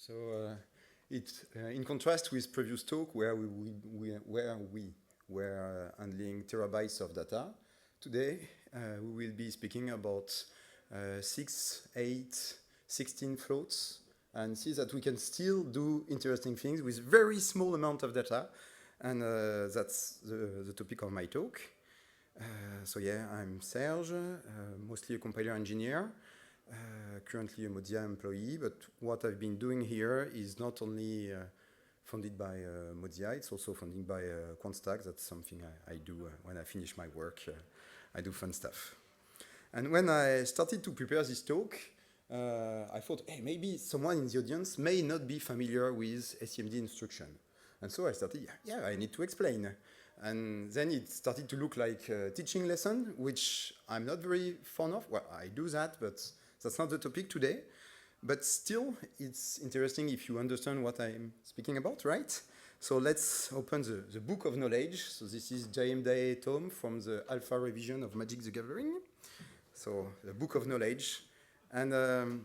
So in contrast with previous talk where we were handling terabytes of data, today we will be speaking about 6, 8, 16 floats, and see that we can still do interesting things with very small amount of data, and that's the topic of my talk. So yeah, I'm Serge, mostly a compiler engineer. Currently a Modia employee, but what I've been doing here is not only funded by Modia, it's also funded by QuantStack. That's something I do when I finish my work. I do fun stuff. And when I started to prepare this talk, I thought, hey, maybe someone in the audience may not be familiar with xsimd instruction. And so I started, yeah, I need to explain. And then it started to look like a teaching lesson, which I'm not very fond of. Well, I do that, but that's not the topic today. But still, it's interesting if you understand what I'm speaking about, right? So let's open the book of knowledge. So this is J.M. Day Tome from the Alpha revision of Magic the Gathering. So the book of knowledge. And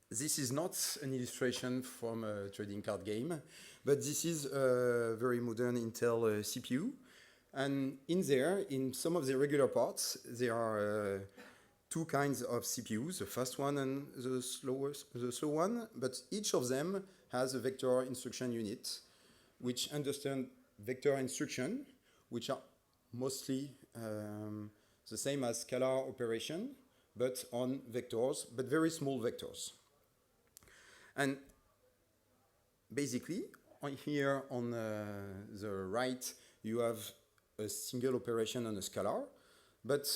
this is not an illustration from a trading card game, but this is a very modern Intel CPU. And in there, in some of the regular parts, there are two kinds of CPUs, the fast one and the slow one, but each of them has a vector instruction unit, which understand vector instruction, which are mostly the same as scalar operation, but on vectors, but very small vectors. And basically, here on the right, you have a single operation on a scalar, but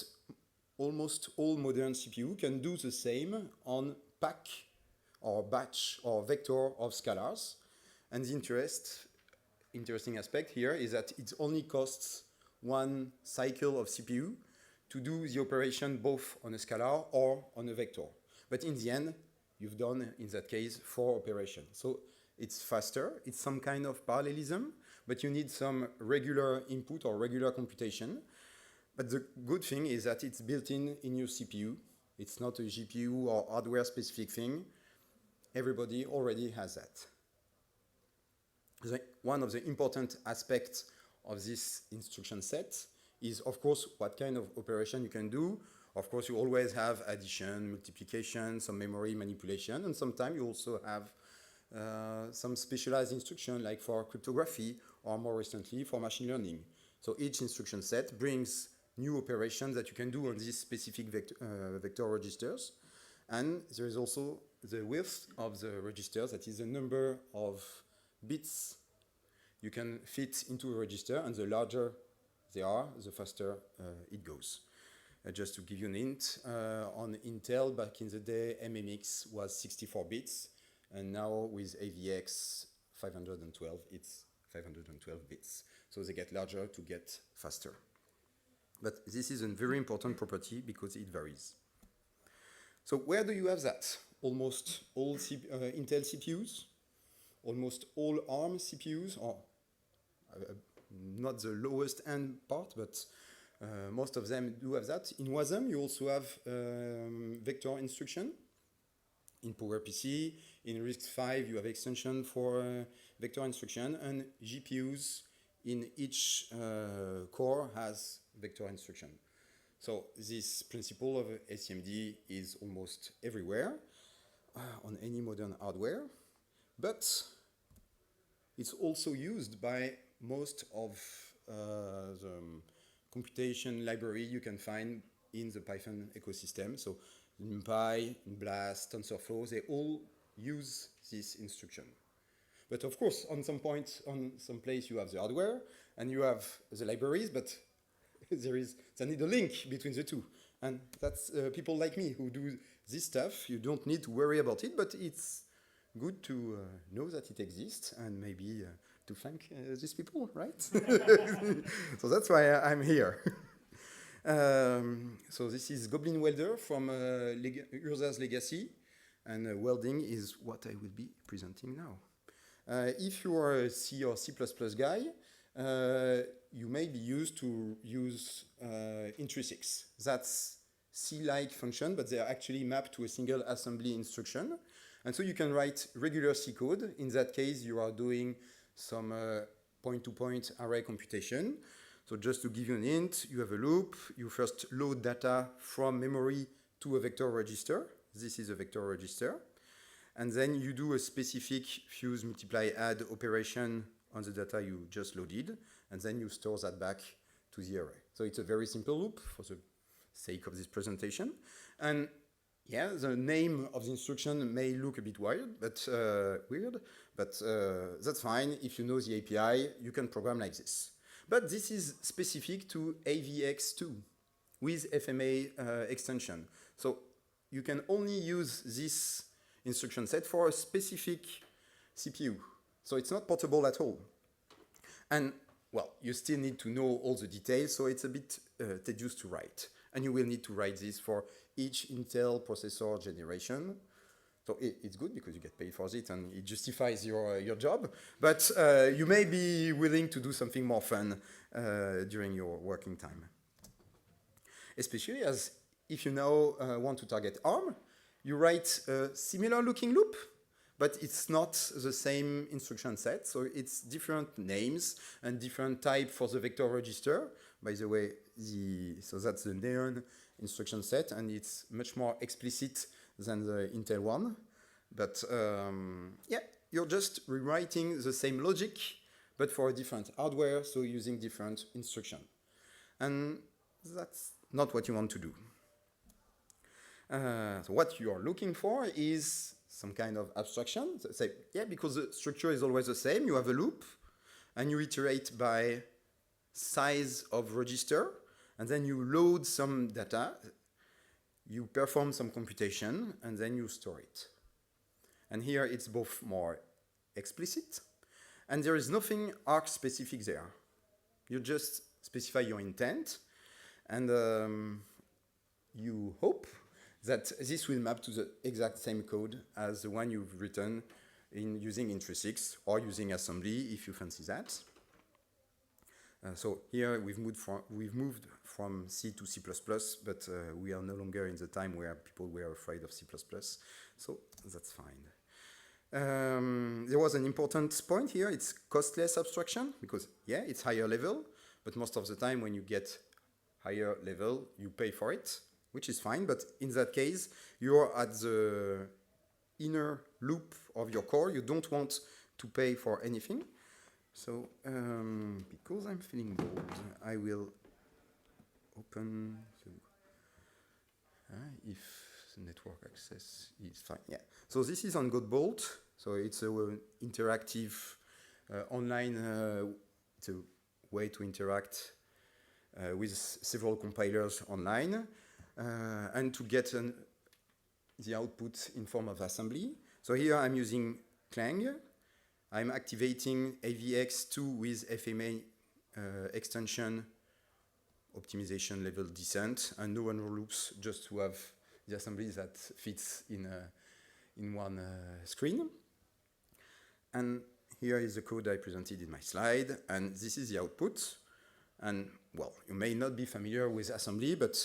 almost all modern CPU can do the same on pack or batch or vector of scalars. And the interesting aspect here is that it only costs one cycle of CPU to do the operation both on a scalar or on a vector. But in the end, you've done, in that case, 4 operations. So it's faster, it's some kind of parallelism, but you need some regular input or regular computation. But the good thing is that it's built in your CPU. It's not a GPU or hardware-specific thing. Everybody already has that. One of the important aspects of this instruction set is, of course, what kind of operation you can do. Of course, you always have addition, multiplication, some memory manipulation, and sometimes you also have some specialized instruction, like for cryptography, or more recently, for machine learning. So each instruction set brings new operations that you can do on these specific vector registers. And there is also the width of the register, that is the number of bits you can fit into a register, and the larger they are, the faster it goes. Just to give you an hint, on Intel back in the day, MMX was 64 bits, and now with AVX 512, it's 512 bits. So they get larger to get faster. But this is a very important property because it varies. So where do you have that? Almost all Intel CPUs, almost all ARM CPUs, or not the lowest end part, but most of them do have that. In Wasm, you also have vector instruction. In PowerPC, in RiscV, you have extension for vector instruction, and GPUs in each core has vector instruction. So this principle of xsimd is almost everywhere on any modern hardware, but it's also used by most of the computation library you can find in the Python ecosystem. So NumPy, Blast, TensorFlow, they all use this instruction. But of course, on some point, on some place, you have the hardware and you have the libraries, but there need a link between the two. And that's people like me who do this stuff. You don't need to worry about it, but it's good to know that it exists and maybe to thank these people, right? So that's why I'm here. So this is Goblin Welder from Urza's Legacy, and welding is what I will be presenting now. If you are a C or C++ guy, you may be used to use intrinsics. That's C-like function, but they are actually mapped to a single assembly instruction. And so you can write regular C code. In that case, you are doing some point-to-point array computation. So just to give you an hint, you have a loop. You first load data from memory to a vector register. This is a vector register. And then you do a specific fuse, multiply, add operation on the data you just loaded. And then you store that back to the array. So it's a very simple loop for the sake of this presentation. And yeah, the name of the instruction may look a bit weird, but that's fine. If you know the API, you can program like this. But this is specific to AVX2 with FMA extension. So you can only use this instruction set for a specific CPU. So it's not portable at all. And well, you still need to know all the details, so it's a bit tedious to write. And you will need to write this for each Intel processor generation. So it's good because you get paid for it and it justifies your job. But you may be willing to do something more fun during your working time. Especially as if you now want to target ARM, you write a similar looking loop, but it's not the same instruction set. So it's different names and different type for the vector register. By the way, so that's the neon instruction set, and it's much more explicit than the Intel one. But yeah, you're just rewriting the same logic, but for a different hardware, so using different instruction. And that's not what you want to do. So what you're looking for is some kind of abstraction. So say, yeah, because the structure is always the same, you have a loop, and you iterate by size of register, and then you load some data, you perform some computation, and then you store it. And here it's both more explicit, and there is nothing arc specific there. You just specify your intent, and you hope that this will map to the exact same code as the one you've written in using Intrinsics or using assembly if you fancy that. So here we've moved from C to C++, but we are no longer in the time where people were afraid of C++, so that's fine. There was an important point here, it's costless abstraction, because yeah, it's higher level, but most of the time when you get higher level, you pay for it, which is fine, but in that case, you're at the inner loop of your core, you don't want to pay for anything. So, because I'm feeling bored, I will open if the network access is fine. Yeah. So this is on Godbolt. So it's an interactive online. It's a way to interact with several compilers online and to get the output in form of assembly. So here I'm using Clang. I'm activating AVX2 with FMA extension, optimization level descent, and no neural loops just to have the assembly that fits in one screen. And here is the code I presented in my slide, and this is the output. And well, you may not be familiar with assembly, but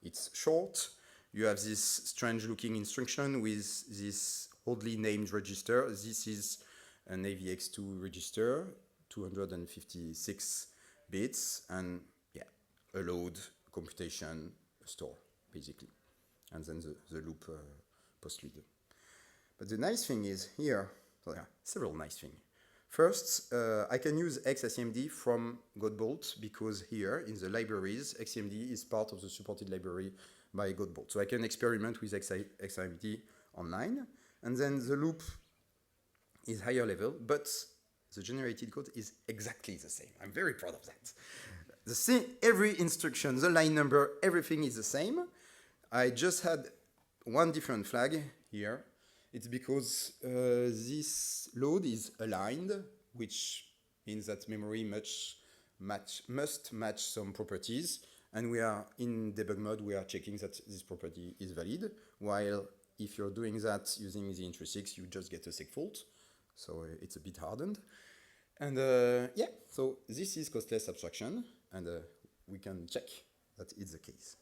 it's short. You have this strange looking instruction with this oddly named register. This is an AVX2 register, 256 bits, and yeah, a load, computation, a store, basically. And then the loop post-lead. But the nice thing is here, so there are several nice things. First, I can use xsimd from Godbolt because here in the libraries, xsimd is part of the supported library by Godbolt. So I can experiment with xsimd online. And then the loop is higher level, but the generated code is exactly the same. I'm very proud of that. The same, every instruction, the line number, everything is the same. I just had one different flag here. It's because this load is aligned, which means that memory must match some properties. And we are in debug mode, we are checking that this property is valid, while if you're doing that using the Intrinsics, you just get a segfault. So it's a bit hardened. And yeah, so this is costless abstraction, and we can check that it's the case.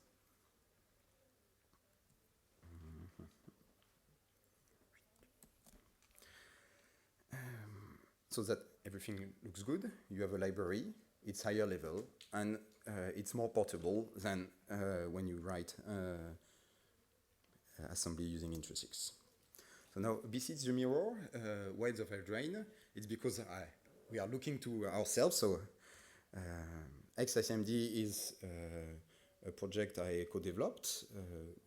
so that everything looks good. You have a library, it's higher level, and it's more portable than when you write assembly using Intro6. So now, besides the mirror, why the file drain? It's because we are looking to ourselves. So xsimd is a project I co-developed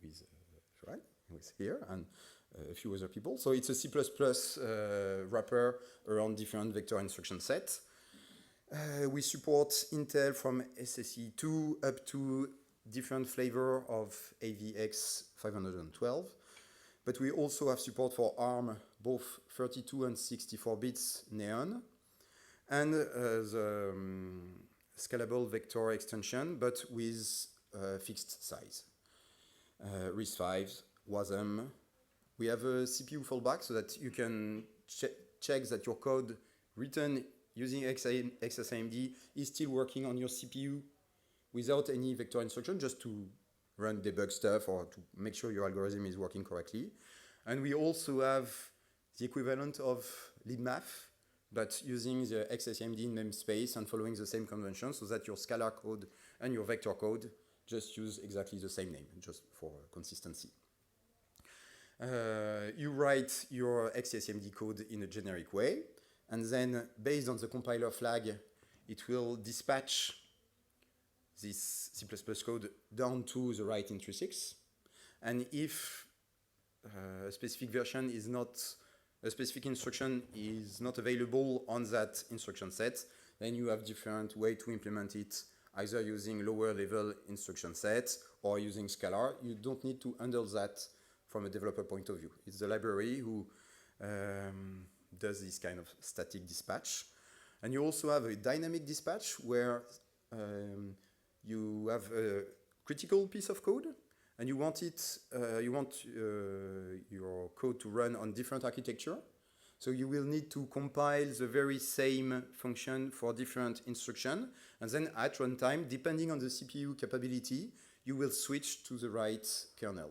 with Joanne, who is here, and a few other people. So it's a C++ wrapper around different vector instruction sets. We support Intel from SSE2 up to different flavor of AVX 512. But we also have support for ARM, both 32 and 64 bits Neon, and the scalable vector extension, but with fixed size. RiscV, Wasm. We have a CPU fallback so that you can check that your code written using xsimd is still working on your CPU without any vector instruction, just to run debug stuff or to make sure your algorithm is working correctly. And we also have the equivalent of libmath, but using the xsimd namespace and following the same convention so that your scalar code and your vector code just use exactly the same name, just for consistency. You write your xsimd code in a generic way, and then based on the compiler flag, it will dispatch this C++ code down to the right Intro6. And if a specific version is not, a specific instruction is not available on that instruction set, then you have different way to implement it, either using lower level instruction sets or using scalar. You don't need to handle that from a developer point of view. It's the library who does this kind of static dispatch. And you also have a dynamic dispatch where you have a critical piece of code and you want your code to run on different architecture. So you will need to compile the very same function for different instruction, and then at runtime, depending on the CPU capability, you will switch to the right kernel.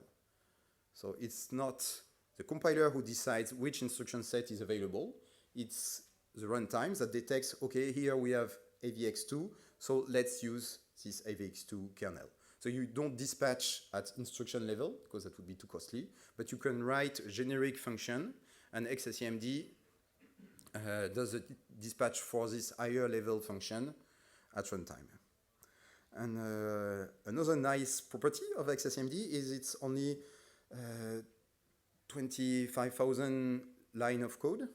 So it's not the compiler who decides which instruction set is available. It's the runtime that detects, okay, here we have AVX2, so let's use this AVX2 kernel. So you don't dispatch at instruction level, because that would be too costly, but you can write a generic function, and xsimd does the dispatch for this higher level function at runtime. And another nice property of xsimd is it's only 25,000 line of code,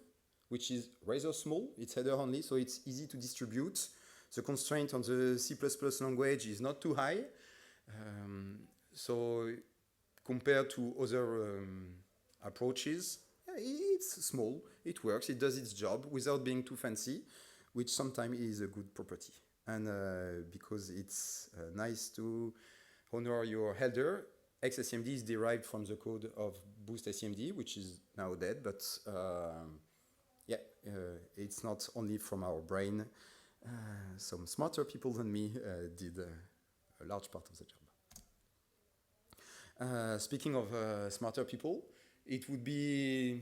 which is rather small. It's header only, so it's easy to distribute. The constraint on the C++ language is not too high. So compared to other approaches, it's small, it works, it does its job without being too fancy, which sometimes is a good property. And because it's nice to honor your header, xsimd is derived from the code of boostSCMD, which is now dead, but it's not only from our brain. Some smarter people than me did a large part of the job. Speaking of smarter people, it would be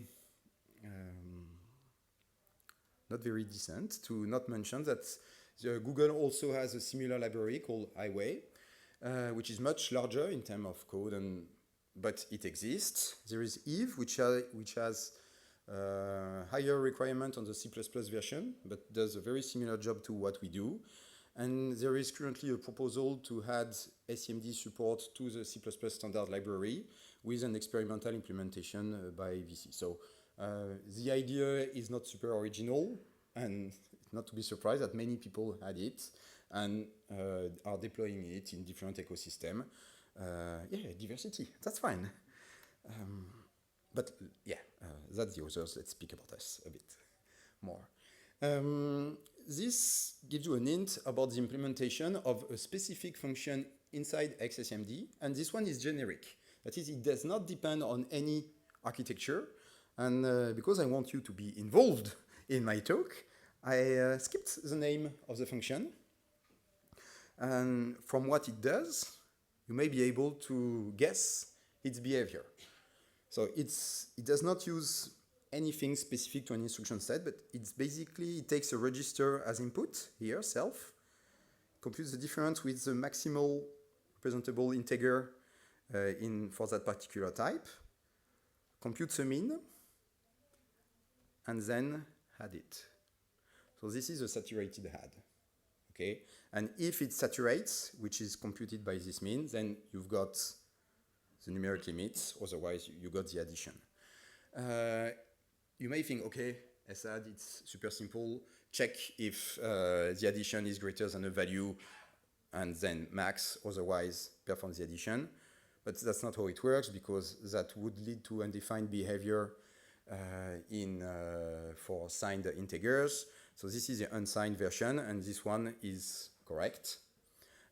not very decent to not mention that Google also has a similar library called Highway, which is much larger in terms of code, but it exists. There is Eve, which has higher requirement on the C++ version, but does a very similar job to what we do. And there is currently a proposal to add SCMD support to the C++ standard library with an experimental implementation by VC. So the idea is not super original, and not to be surprised that many people had it and are deploying it in different ecosystems. Diversity, that's fine. But that's the others. Let's speak about us a bit more. This gives you a hint about the implementation of a specific function inside xsimd, and this one is generic. That is, it does not depend on any architecture, and because I want you to be involved in my talk, I skipped the name of the function, and from what it does, you may be able to guess its behavior. So it does not use anything specific to an instruction set, but it's basically, it takes a register as input here, self, computes the difference with the maximal representable integer for that particular type, computes a mean, and then add it. So this is a saturated add. Okay, and if it saturates, which is computed by this mean, then you've got the numeric limits, otherwise you got the addition. You may think, okay, sadd, it's super simple, check if the addition is greater than a value, and then max, otherwise perform the addition. But that's not how it works, because that would lead to undefined behavior for signed integers. So this is the unsigned version, and this one is correct.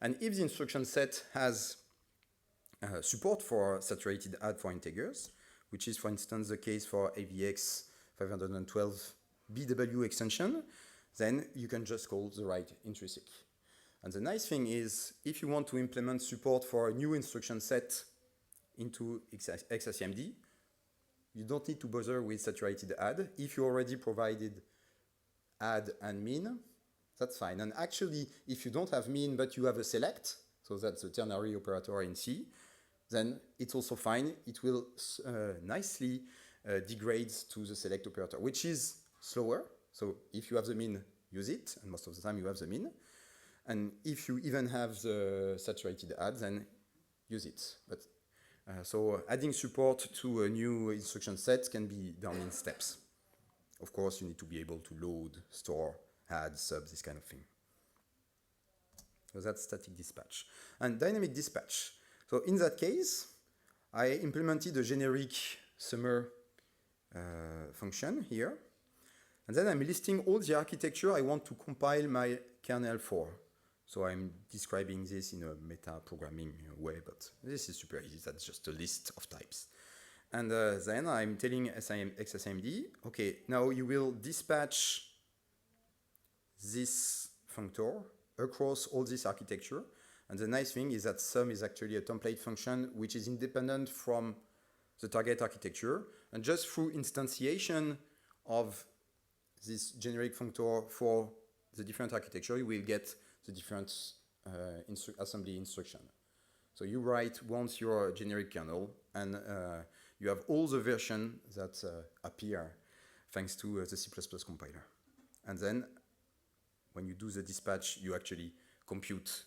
And if the instruction set has support for saturated add for integers, which is, for instance, the case for AVX 512 BW extension, then you can just call the right intrinsic. And the nice thing is, if you want to implement support for a new instruction set into xsimd, you don't need to bother with saturated add. If you already provided add and mean, that's fine. And actually, if you don't have mean, but you have a select, so that's the ternary operator in C, then it's also fine. It will nicely degrade to the select operator, which is slower. So if you have the mean, use it, and most of the time you have the mean. And if you even have the saturated add, then use it. But so adding support to a new instruction set can be done in steps. Of course, you need to be able to load, store, add, sub, this kind of thing. So that's static dispatch. And dynamic dispatch. So in that case, I implemented a generic summer function here. And then I'm listing all the architecture I want to compile my kernel for. So I'm describing this in a meta-programming way, but this is super easy. That's just a list of types. And then I'm telling xsimd, okay, now you will dispatch this functor across all this architecture. And the nice thing is that sum is actually a template function which is independent from the target architecture. And just through instantiation of this generic functor for the different architecture, you will get the different assembly instruction. So you write once your generic kernel, and you have all the versions that appear thanks to the C++ compiler. And then when you do the dispatch, you actually compute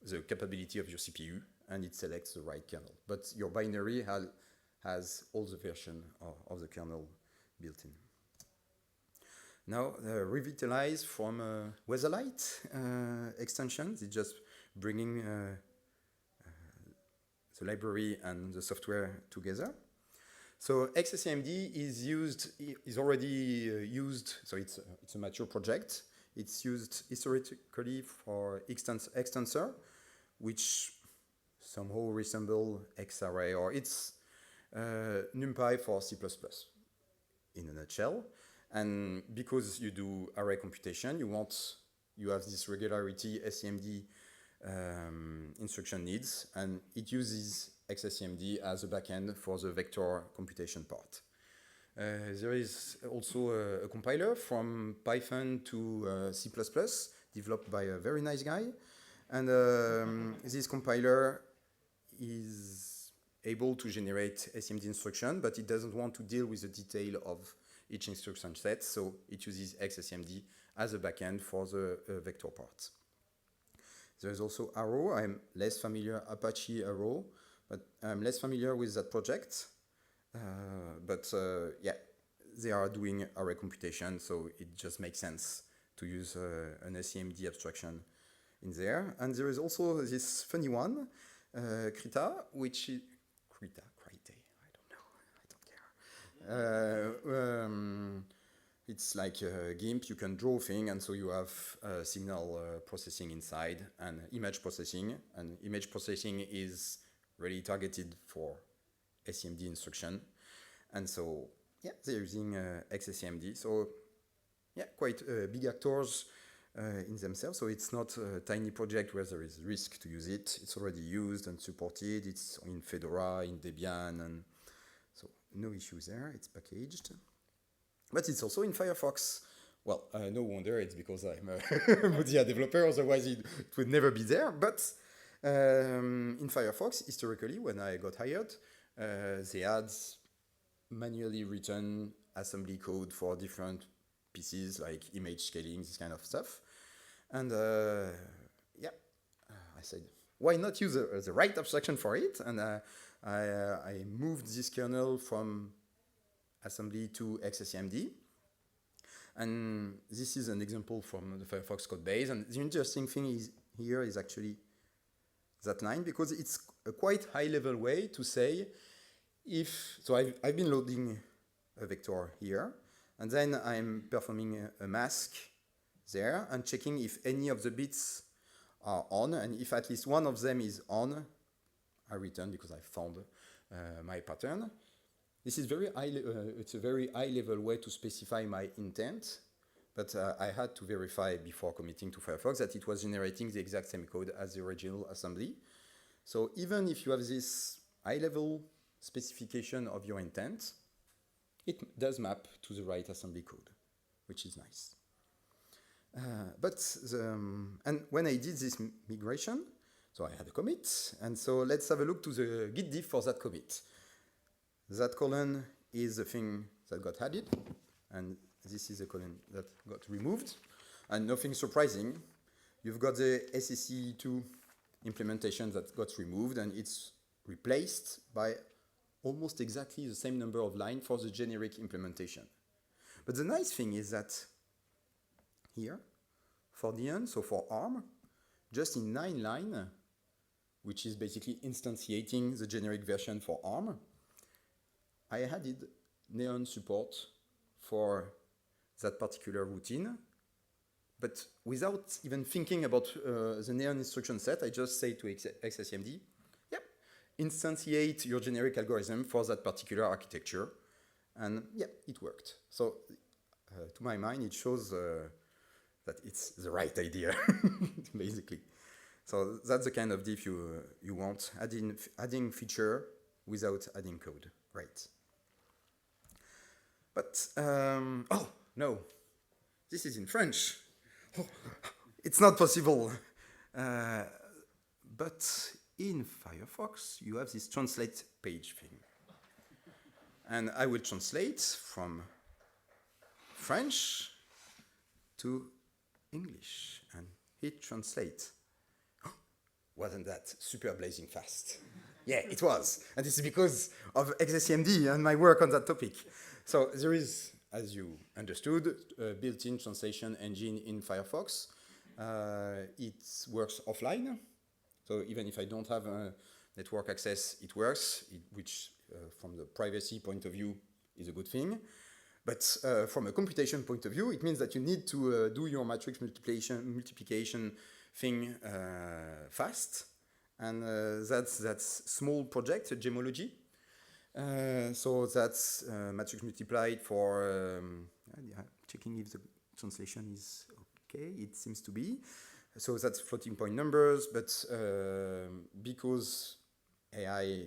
the capability of your CPU, and it selects the right kernel. But your binary has all the version of the kernel built in. Now, revitalize from Weatherlight extensions. It's just bringing the library and the software together. So xsimd is already used, so it's a mature project. It's used historically for Xtensor, which somehow resemble Xarray, or it's NumPy for C++, in a nutshell. And because you do array computation, you have this regularity SCMD instruction needs, and it uses xsimd as a backend for the vector computation part. There is also a compiler from Python to C++, developed by a very nice guy. And this compiler is able to generate SCMD instruction, but it doesn't want to deal with the detail of each instruction set, so it uses xsimd as a backend for the vector part. There is also Arrow. I'm less familiar, Apache Arrow, but I'm less familiar with that project. Yeah, they are doing array computation, so it just makes sense to use an SCMD abstraction in there. And there is also this funny one, Krita, which is Krita, it's like a GIMP. You can draw things, and so you have signal processing inside and image processing. And image processing is really targeted for SCMD instruction. And so, yeah, they're using xsimd. So, yeah, quite big actors in themselves. So it's not a tiny project where there is risk to use it. It's already used and supported. It's in Fedora, in Debian, and so no issues there. It's packaged. But it's also in Firefox. Well, no wonder, it's because I'm a Mozilla developer, otherwise it would never be there. But in Firefox, historically, when I got hired, they had manually written assembly code for different pieces, like image scaling, this kind of stuff. And yeah, I said, why not use the right abstraction for it? And I moved this kernel from assembly to xsimd. And this is an example from the Firefox code base. And the interesting thing is here is actually that line, because it's a quite high level way to say if, so I've been loading a vector here, and then I'm performing a mask there and checking if any of the bits are on, and if at least one of them is on, I return because I found my pattern. This is very high, it's a very high level way to specify my intent, but I had to verify before committing to Firefox that it was generating the exact same code as the original assembly. So even if you have this high level specification of your intent, it does map to the right assembly code, which is nice. And when I did this migration, so I had a commit, and so let's have a look to the git diff for that commit. That colon is the thing that got added, and this is the colon that got removed. And nothing surprising, you've got the SEC2 implementation that got removed, and it's replaced by almost exactly the same number of lines for the generic implementation. But the nice thing is that here, for the end, so for ARM, just in 9 lines, which is basically instantiating the generic version for ARM, I added Neon support for that particular routine, but without even thinking about the Neon instruction set, I just say to xsimd, yep, instantiate your generic algorithm for that particular architecture, and yeah, it worked. So to my mind, it shows that it's the right idea, basically. So that's the kind of diff you want, adding feature without adding code, right? But, oh, no, this is in French. Oh, it's not possible. But in Firefox, you have this translate page thing. And I will translate from French to English and hit translate. Wasn't that super blazing fast? Yeah, it was. And this is because of xsimd and my work on that topic. So there is, as you understood, a built-in translation engine in Firefox. It works offline. So even if I don't have network access, it works, which from the privacy point of view is a good thing. But from a computation point of view, it means that you need to do your matrix multiplication thing fast. And that's that small project, Gemology. So that's matrix multiplied for, checking if the translation is okay, it seems to be. So that's floating point numbers, but because AI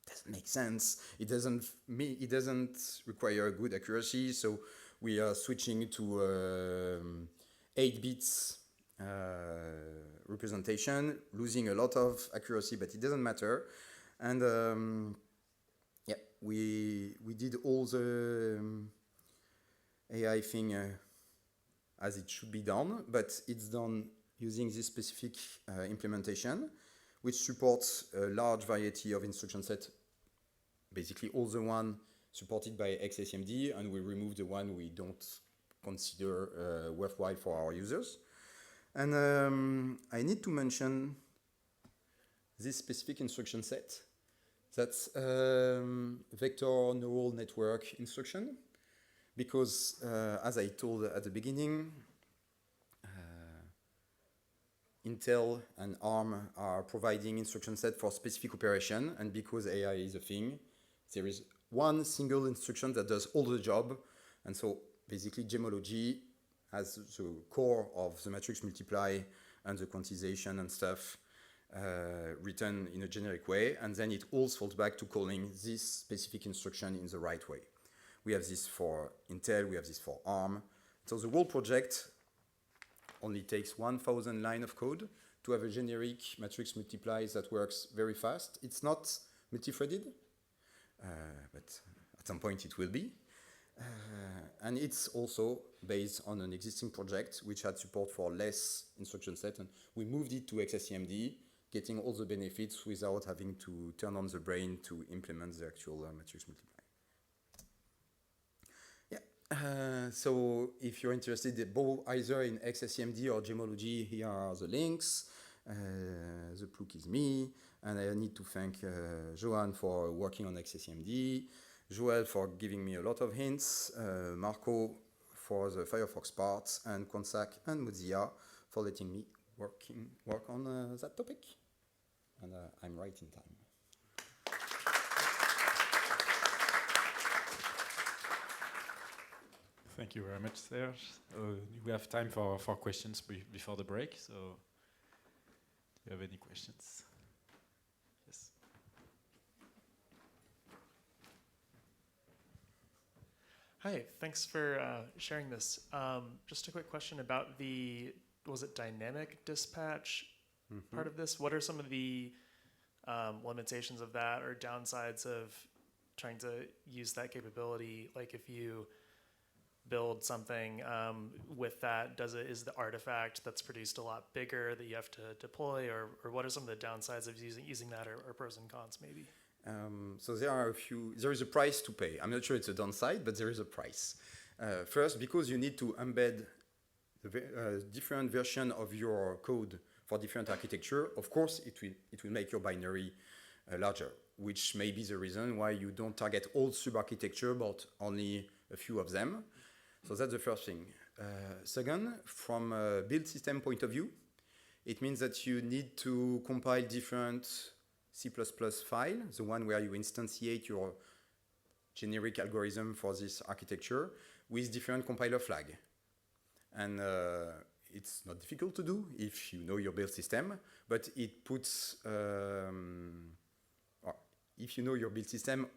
doesn't make sense, it doesn't require good accuracy, so we are switching to 8 bits representation, losing a lot of accuracy, but it doesn't matter. And yeah, we did all the AI thing as it should be done, but it's done using this specific implementation, which supports a large variety of instruction set, basically all the one supported by xsimd, and we remove the one we don't consider worthwhile for our users. And I need to mention this specific instruction set. That's vector neural network instruction, because as I told at the beginning, Intel and ARM are providing instruction set for specific operation, and because AI is a thing, there is one single instruction that does all the job, and so basically Gemology has the core of the matrix multiply and the quantization and stuff written in a generic way, and then it all falls back to calling this specific instruction in the right way. We have this for Intel, we have this for ARM. So the whole project only takes 1,000 lines of code to have a generic matrix multiply that works very fast. It's not multi-threaded, but at some point it will be. And it's also based on an existing project which had support for less instruction set, and we moved it to xsimd, getting all the benefits without having to turn on the brain to implement the actual matrix multiply. Yeah, so if you're interested both either in xsimd or gemology, here are the links. The pluk is me, and I need to thank Johan for working on xsimd, Joel for giving me a lot of hints, Marco for the Firefox parts, and Konsak and Mozilla for letting me work on that topic. And I'm right in time. Thank you very much, Serge. We have time for questions before the break, so do you have any questions? Yes. Hi, thanks for sharing this. Just a quick question about was it dynamic dispatch part of this? What are some of the limitations of that or downsides of trying to use that capability? Like if you build something with that, is the artifact that's produced a lot bigger that you have to deploy, or what are some of the downsides of using that, or pros and cons maybe? So there is a price to pay. I'm not sure it's a downside, but there is a price. First, because you need to embed the different version of your code for different architecture, of course, it will make your binary larger, which may be the reason why you don't target all sub-architecture, but only a few of them. So that's the first thing. Second, from a build system point of view, it means that you need to compile different C++ file, the one where you instantiate your generic algorithm for this architecture with different compiler flag. And it's not difficult to do if you know your build system, but it puts, if you know your build system,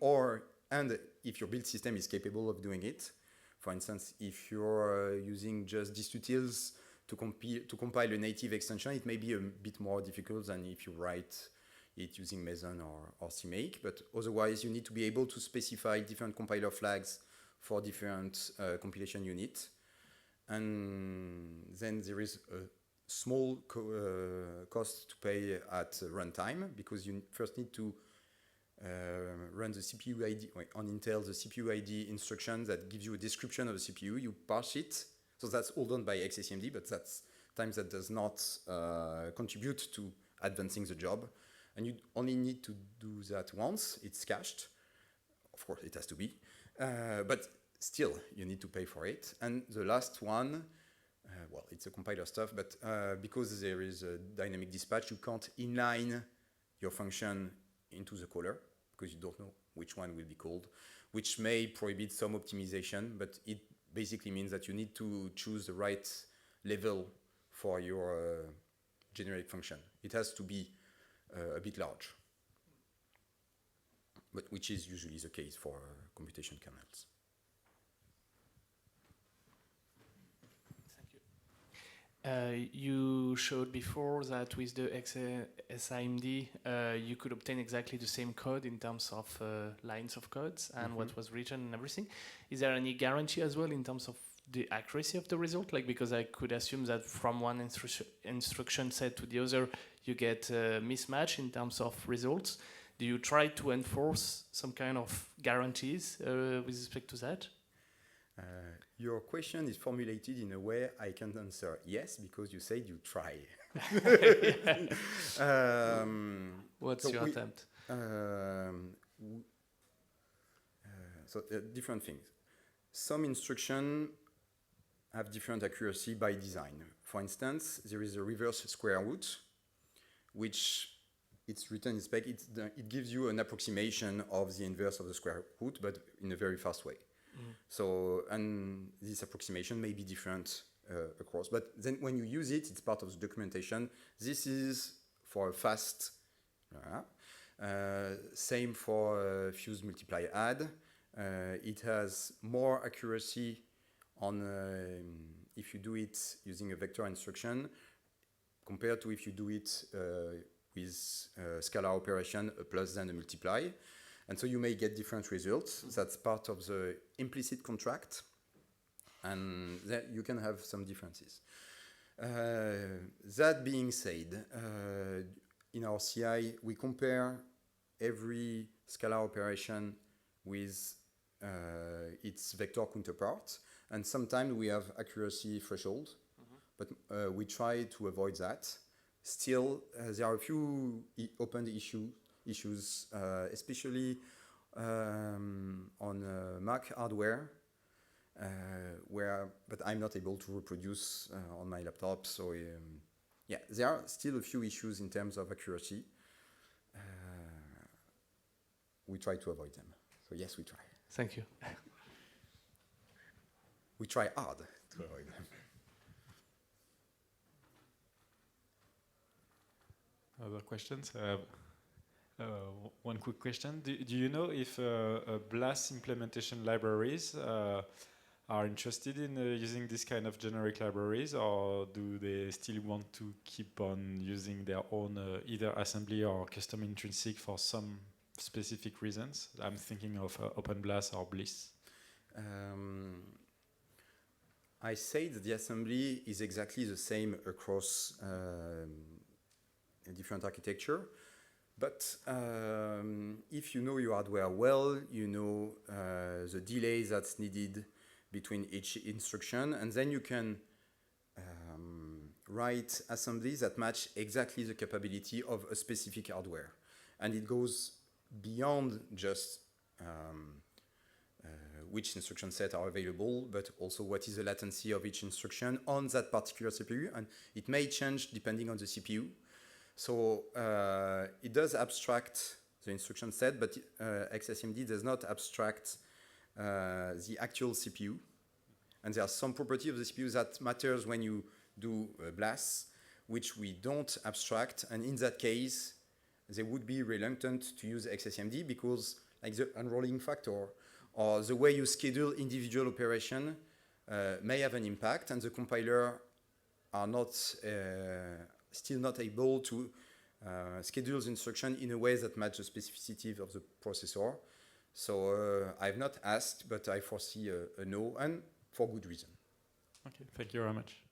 and if your build system is capable of doing it. For instance, if you're using just distutils to compile a native extension, it may be a bit more difficult than if you write it using Mason or CMake, but otherwise you need to be able to specify different compiler flags for different compilation units. And then there is a small cost to pay at runtime, because you first need to run the CPU ID, on Intel, the CPU ID instruction that gives you a description of the CPU. You parse it. So that's all done by xsimd, but that's times that does not contribute to advancing the job. And you only need to do that once. It's cached. Of course, it has to be. But still, you need to pay for it. And the last one, well, it's a compiler stuff, but because there is a dynamic dispatch, you can't inline your function into the caller, because you don't know which one will be called, which may prohibit some optimization, but it basically means that you need to choose the right level for your generic function. It has to be a bit large, but which is usually the case for computation kernels. You showed before that with the xsimd, you could obtain exactly the same code in terms of lines of codes and what was written and everything. Is there any guarantee as well in terms of the accuracy of the result? Like, because I could assume that from one instruction set to the other, you get a mismatch in terms of results. Do you try to enforce some kind of guarantees with respect to that? Your question is formulated in a way I can answer yes, because you said you try. What's your attempt? Different things. Some instructions have different accuracy by design. For instance, there is a reverse square root, which it's written in spec. It gives you an approximation of the inverse of the square root, but in a very fast way. So, and this approximation may be different across, but then when you use it, it's part of the documentation. This is for a fast, same for fuse multiply add, It has more accuracy on if you do it using a vector instruction compared to if you do it with scalar operation, a plus and a multiply. And so you may get different results. That's part of the implicit contract. And that you can have some differences. That being said, in our CI, we compare every scalar operation with its vector counterpart. And sometimes we have accuracy threshold, but we try to avoid that. Still, there are a few open issues, especially on Mac hardware, but I'm not able to reproduce on my laptop. So yeah, there are still a few issues in terms of accuracy. We try to avoid them. So yes, we try. Thank you. We try hard to avoid them. Other questions? One quick question. Do you know if BLAS implementation libraries are interested in using this kind of generic libraries, or do they still want to keep on using their own either assembly or custom intrinsic for some specific reasons? I'm thinking of OpenBLAS or Bliss. I say that the assembly is exactly the same across different architecture, but if you know your hardware well, you know the delay that's needed between each instruction, and then you can write assemblies that match exactly the capability of a specific hardware. And it goes beyond just which instruction set are available, but also what is the latency of each instruction on that particular CPU, and it may change depending on the CPU. So it does abstract the instruction set, but xsimd does not abstract the actual CPU. And there are some property of the CPU that matters when you do BLAS, which we don't abstract. And in that case, they would be reluctant to use xsimd because like the unrolling factor or the way you schedule individual operation may have an impact, and the compiler are not still not able to schedule the instruction in a way that matches the specificity of the processor. So I've not asked, but I foresee a no, and for good reason. Okay, thank you very much.